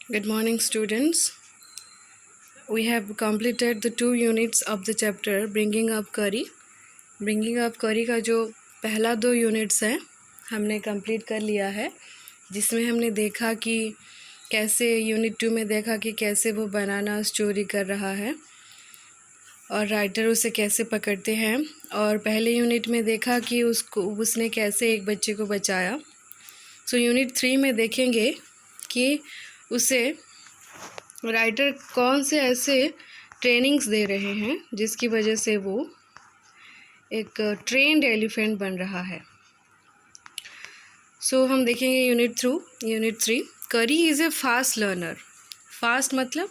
Good morning, students. We have completed the 2 units of the chapter Bringing Up Curry. Bringing Up Curry का जो पहला 2 units है हमने complete कर लिया है, जिसमें हमने देखा कि कैसे यूनिट 2 में देखा कि कैसे वो बनाना चोरी कर रहा है और राइटर उसे कैसे पकड़ते हैं, और पहले यूनिट में देखा कि उसने कैसे एक बच्चे को बचाया। सो यूनिट 3 में देखेंगे कि उसे राइटर कौन से ऐसे ट्रेनिंग्स दे रहे हैं जिसकी वजह से वो एक ट्रेंड एलिफेंट बन रहा है। सो हम देखेंगे यूनिट 3। करी is a fast learner. Fast मतलब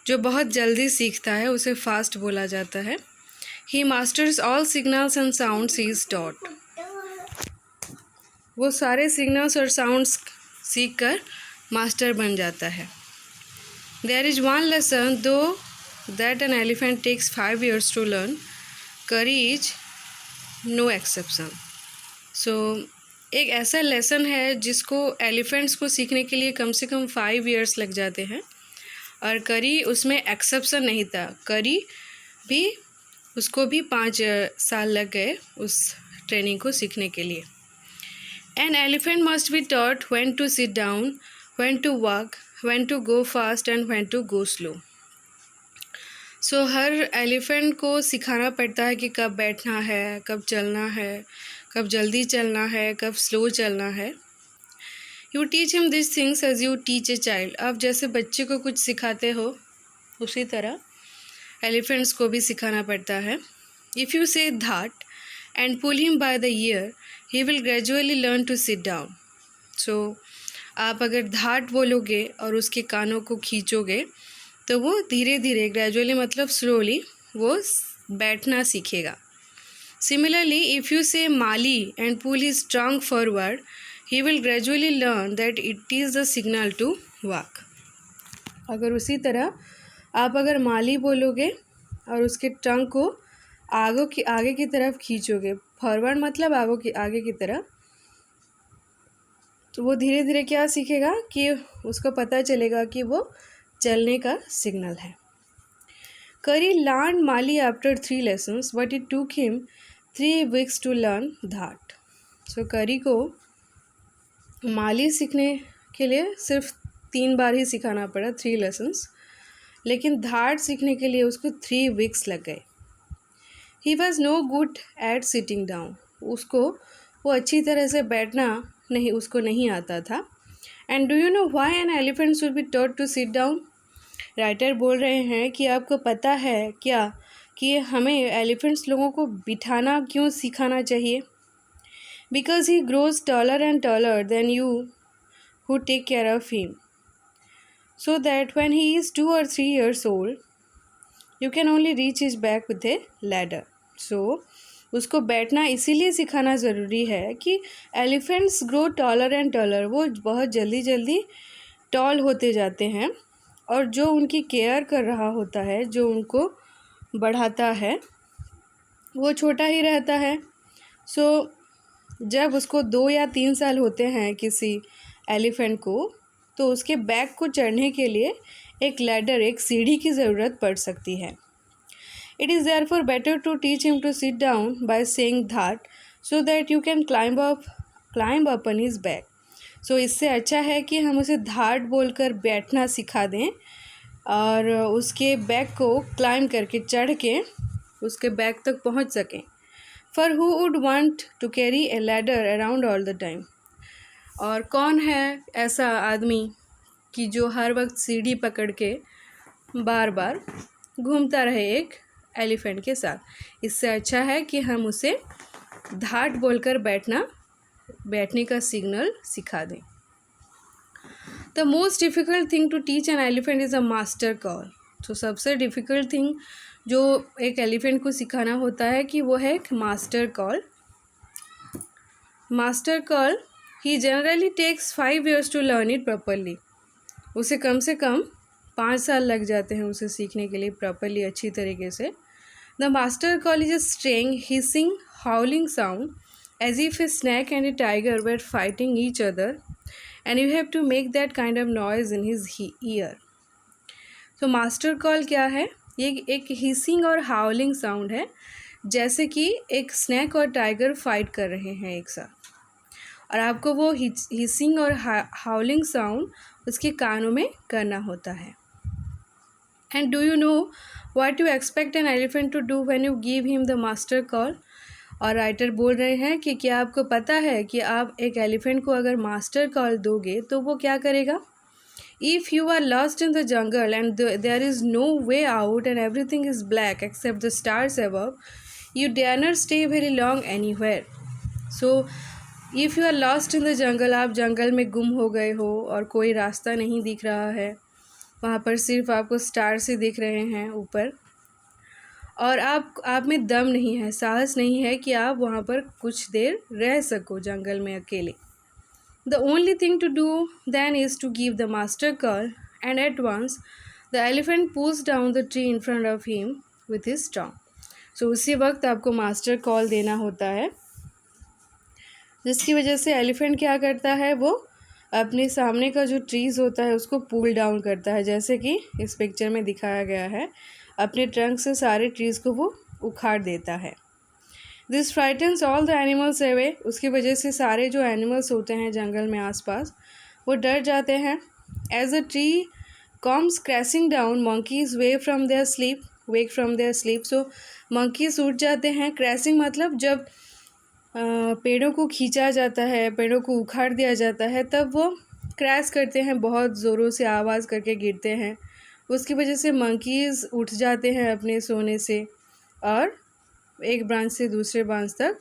जो बहुत जल्दी सीखता है उसे फास्ट बोला जाता है। He masters all signals and sounds he is taught. वो सारे सिग्नल्स और साउंड्स सीख कर मास्टर बन जाता है। There is one lesson though that an elephant takes 5 years to learn. Curry is no exception. So एक ऐसा लेसन है जिसको एलिफेंट्स को सीखने के लिए कम से कम 5 years लग जाते हैं, और करी उसमें एक्सेप्शन नहीं था। करी भी उसको भी 5 साल लग गए उस ट्रेनिंग को सीखने के लिए। An elephant must be taught when to sit down, when to walk, when to go fast and when to go slow. So her elephant को सिखाना पड़ता है कि कब बैठना है, कब चलना है, कब जल्दी चलना है, कब स्लो चलना है। You teach him this things as you teach a child. आप जैसे बच्चे को कुछ सिखाते हो उसी तरह एलिफेंट्स को भी सिखाना पड़ता है। इफ़ यू से धाट and pull him by the ear he will gradually learn to sit down. So आप अगर धाट बोलोगे और उसके कानों को खींचोगे तो वो धीरे धीरे ग्रेजुअली मतलब स्लोली वो बैठना सीखेगा। सिमिलरली इफ़ यू से माली and pull his trunk forward he will gradually learn that it is the signal to walk. अगर उसी तरह आप अगर माली बोलोगे और उसके ट्रंक को आगे की तरफ खींचोगे, फॉरवर्ड मतलब आगे की तरफ, तो वो धीरे धीरे क्या सीखेगा कि उसको पता चलेगा कि वो चलने का सिग्नल है। करी लर्न माली after 3 lessons but it took him 3 weeks to learn धाट। सो करी को माली सीखने के लिए सिर्फ 3 बार ही सिखाना पड़ा, 3 lessons, लेकिन धाट सीखने के लिए उसको 3 weeks लग गए। He was no good at sitting down. उसको वो अच्छी तरह से बैठना उसको नहीं आता था। And do you know why an elephant should be taught to sit down. Writer बोल रहे हैं कि आपको पता है क्या कि हमें एलिफेंट्स लोगों को बिठाना क्यों सिखाना चाहिए। Because he grows taller and taller then you who take care of him, so that when he is 2 or 3 years old you can only reach his back with a ladder. So उसको बैठना इसीलिए सिखाना ज़रूरी है कि elephants grow taller and taller. वो बहुत जल्दी जल्दी टॉल होते जाते हैं, और जो उनकी केयर कर रहा होता है, जो उनको बढ़ाता है, वो छोटा ही रहता है। सो जब उसको 2 या 3 साल होते हैं किसी एलिफेंट को, तो उसके बैक को चढ़ने के लिए एक लैडर, एक सीढ़ी की ज़रूरत पड़ सकती है। It is therefore better to teach him to sit down by saying that so that you can climb up on his back. So इससे अच्छा है कि हम उसे धाट बोलकर बैठना सिखा दें और उसके बैक को क्लाइंब करके चढ़ के उसके बैक तक पहुंच सकें। For who would want to carry a ladder around all the time? और कौन है ऐसा आदमी कि जो हर वक्त सीढ़ी पकड़ के बार बार घूमता रहे एक एलिफेंट के साथ। इससे अच्छा है कि हम उसे धाट बोलकर बैठने का सिग्नल सिखा दें। The most difficult thing to teach an elephant is a master call. तो सबसे डिफ़िकल्ट थिंग जो एक एलिफेंट को सिखाना होता है कि वो है एक मास्टर कॉल। मास्टर कॉल ही generally takes 5 years to learn it properly. उसे कम से कम 5 साल लग जाते हैं उसे सीखने के लिए प्रॉपरली, अच्छी तरीके से। The master call is a strange, hissing, howling sound as if a snake and a tiger were fighting each other and you have to make that kind of noise in his ear. तो master call क्या है? ये एक hissing और हाउलिंग sound है, जैसे कि एक स्नैक और टाइगर फाइट कर रहे हैं एक साथ, और आपको वो हिसिंग और हाउलिंग साउंड उसके कानों में करना होता है. And do you know what you expect an elephant to do when you give him the master call? और राइटर बोल रहे हैं कि क्या आपको पता है कि आप एक एलिफेंट को अगर मास्टर कॉल दोगे तो वो क्या करेगा? If you are lost in the jungle and there is no way out and everything is black except the stars above, you dare not stay very long anywhere. So, if you are lost in the jungle, आप जंगल में गुम हो गए हो और कोई रास्ता नहीं दिख रहा है, वहाँ पर सिर्फ आपको स्टार्स ही दिख रहे हैं ऊपर, और आप में दम नहीं है, साहस नहीं है कि आप वहाँ पर कुछ देर रह सको जंगल में अकेले. The only thing to do then is to give the master call, and at once the elephant pulls down the tree in front of him with his tongue. So उसी वक्त आपको मास्टर कॉल देना होता है, जिसकी वजह से elephant क्या करता है, वो अपने सामने का जो ट्रीज़ होता है उसको पुल डाउन करता है, जैसे कि इस पिक्चर में दिखाया गया है. अपने ट्रंक से सारे ट्रीज़ को वो उखाड़ देता है. This frightens all the animals away. उसकी वजह से सारे जो एनिमल्स होते हैं जंगल में आसपास वो डर जाते हैं. As a tree comes crashing down, monkeys wake from their sleep. So monkeys उठ जाते हैं. क्रैशिंग मतलब जब पेड़ों को खींचा जाता है, पेड़ों को उखाड़ दिया जाता है, तब वो क्रैश करते हैं, बहुत ज़ोरों से आवाज़ करके गिरते हैं. उसकी वजह से मंकीज़ उठ जाते हैं अपने सोने से और एक ब्रांच से दूसरे ब्रांच तक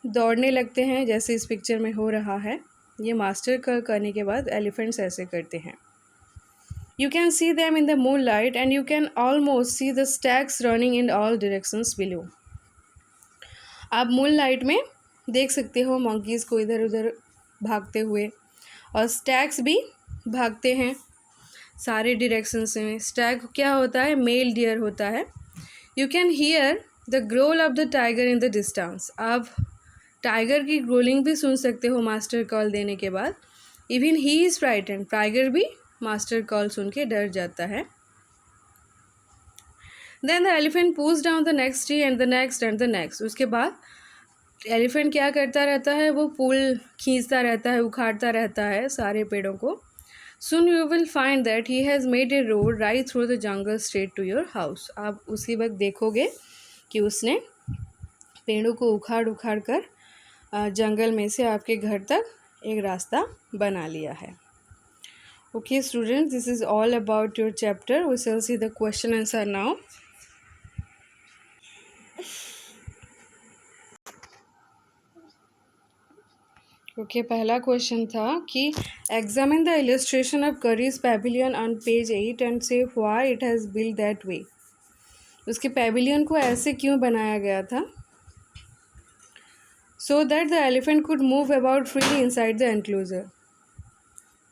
दौड़ने लगते हैं, जैसे इस पिक्चर में हो रहा है. ये मास्टर करने के बाद एलिफेंट्स ऐसे करते हैं. You can see them in the moon light and you can almost see the stags running in all directions below. आप मून लाइट में देख सकते हो मंकीज़ को इधर उधर भागते हुए, और स्टैग्स भी भागते हैं सारे डायरेक्शंस में. स्टैग क्या होता है? मेल डियर होता है. You can hear the growl of the tiger in the distance. आप टाइगर की ग्रोलिंग भी सुन सकते हो मास्टर कॉल देने के बाद. Even he is frightened. Tiger भी मास्टर कॉल सुन के डर जाता है. Then the elephant pulls down the next tree and the next end the next. उसके बाद एलिफेंट क्या करता रहता है? वो पुल खींचता रहता है, उखाड़ता रहता है सारे पेड़ों को. Soon you will find that he has made a road right through the jungle straight to your house. आप उसी वक्त देखोगे कि उसने पेड़ों को उखाड़ कर जंगल में से आपके घर तक एक रास्ता बना लिया है. Okay students, this is all about your chapter. We shall see the question answer now. Okay, पहला क्वेश्चन था कि examine the illustration of Kari's pavilion on page 8 and say why it has build that way. उसके pavilion को ऐसे क्यों बनाया गया था? So that the elephant could move about freely inside the enclosure.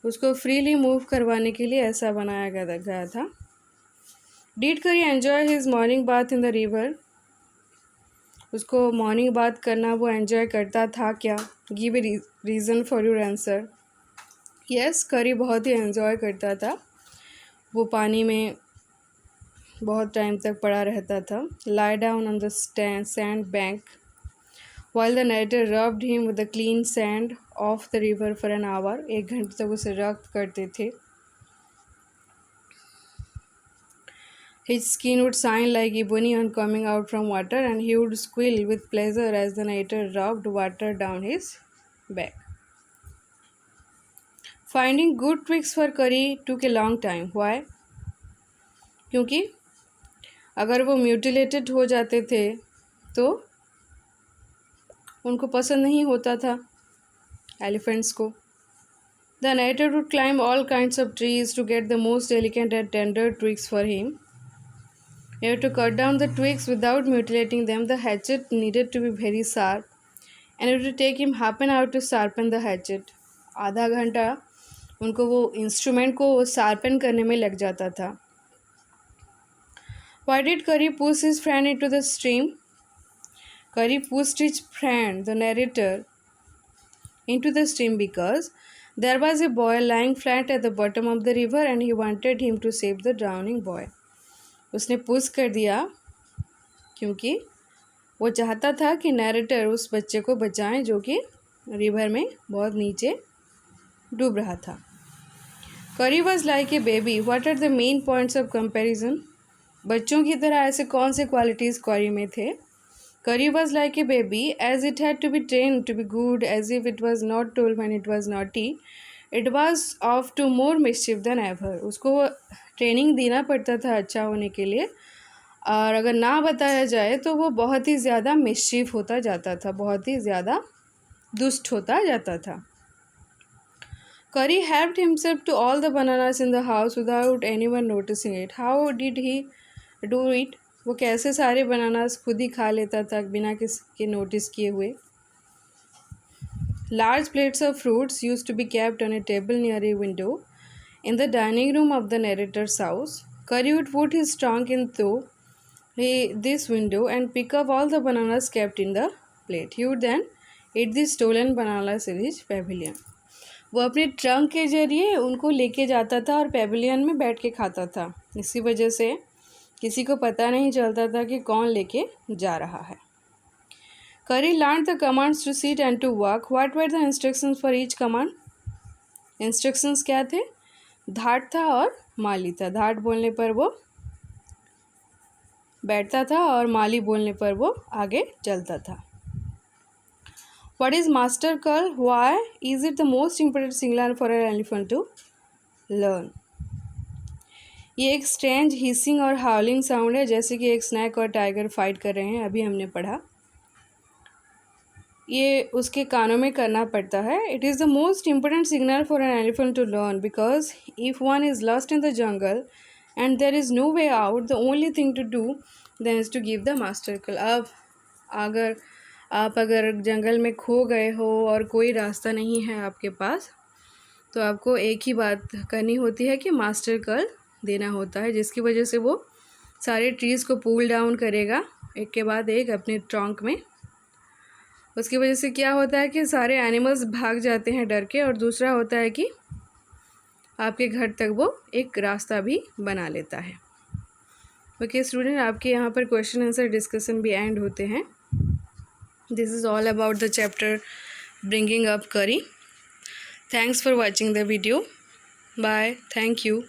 उसको फ्रीली मूव करवाने के लिए ऐसा बनाया गया था. Did Kari enjoy his morning bath in the river. उसको मॉर्निंग बाथ करना वो एन्जॉय करता था क्या? Give a reason for your answer. Yes, करी बहुत ही एन्जॉय करता था. वो पानी में बहुत टाइम तक पड़ा रहता था. Lay down on the sand bank while the nighter rubbed him with the clean sand of the river for an hour. 1 घंटे तक उसे रब करते थे. His skin would shine like ebony on coming out from water, and he would squeal with pleasure as the narrator rubbed water down his back. Finding good tricks for Curry took a long time. Why? क्योंकि अगर वो mutilated हो जाते थे तो उनको पसंद नहीं होता था एलिफेंट्स को. The narrator would climb all kinds of trees to get the most delicate and tender twigs for him. You have to cut down the twigs without mutilating them. The hatchet needed to be very sharp, and it would take him half an hour to sharpen the hatchet. आधा घंटा उनको वो instrument को sharpen करने में लग जाता था. Why did Curry push his friend into the stream? Curry pushed his friend, the narrator, into the stream because There was a boy lying flat at the bottom of the river and he wanted him to save the drowning boy. उसने push कर दिया क्योंकि वो चाहता था कि narrator उस बच्चे को बचाएं जो कि रिवर में बहुत नीचे डूब रहा था. Curry was like a baby. What are the main points of comparison? बच्चों की तरह ऐसे कौन से क्वालिटीज़ करी में थे? Curry was like a baby, as it had to be trained to be good, as if it was not told when it was naughty. It was off to more mischief than ever. उसको training देना पड़ता था अच्छा होने के लिए, और अगर ना बताया जाए तो वो बहुत ही ज़्यादा मिस्चीफ होता जाता था, बहुत ही ज़्यादा दुष्ट होता जाता था. Curry helped himself to all the bananas in the house without anyone noticing it. How did he do it? वो कैसे सारे बनानास खुद ही खा लेता था बिना किसी के नोटिस किए हुए. Large plates of fruits used to be kept on a table near a window in the dining room of the narrator's house. Curry would put his trunk in through this window and pick up all the bananas kept in the plate. He would then eat the stolen bananas in his pavilion. वो अपने trunk के जरिए उनको लेके जाता था और Pavilion में बैठ के खाता था. इसी वजह से किसी को पता नहीं चलता था कि कौन लेके जा रहा है. Curry learned the commands to sit and to walk. What were the instructions for each command? Instructions क्या थे? धाट था और माली था. धाट बोलने पर वो बैठता था और माली बोलने पर वो आगे चलता था. What is master call? Why is it the most important signal for an elephant to learn? ये एक स्ट्रेंज हिसिंग और हाउलिंग साउंड है, जैसे कि एक स्नैक और टाइगर फाइट कर रहे हैं, अभी हमने पढ़ा. ये उसके कानों में करना पड़ता है. It is the most important signal for an elephant to learn because if one is lost in the jungle and there is no way out, the only thing to do then is to give the master call. अब अगर जंगल में खो गए हो और कोई रास्ता नहीं है आपके पास, तो आपको एक ही बात करनी होती है कि मास्टर कॉल देना होता है, जिसकी वजह से वो सारे ट्रीज़ को पुल डाउन करेगा एक के बाद एक अपने ट्रंक में. उसकी वजह से क्या होता है कि सारे एनिमल्स भाग जाते हैं डर के, और दूसरा होता है कि आपके घर तक वो एक रास्ता भी बना लेता है. ओके स्टूडेंट, आपके यहाँ पर क्वेश्चन आंसर डिस्कशन भी एंड होते हैं. This is all about the chapter bringing up Kari. Thanks for watching the video. Bye. Thank you.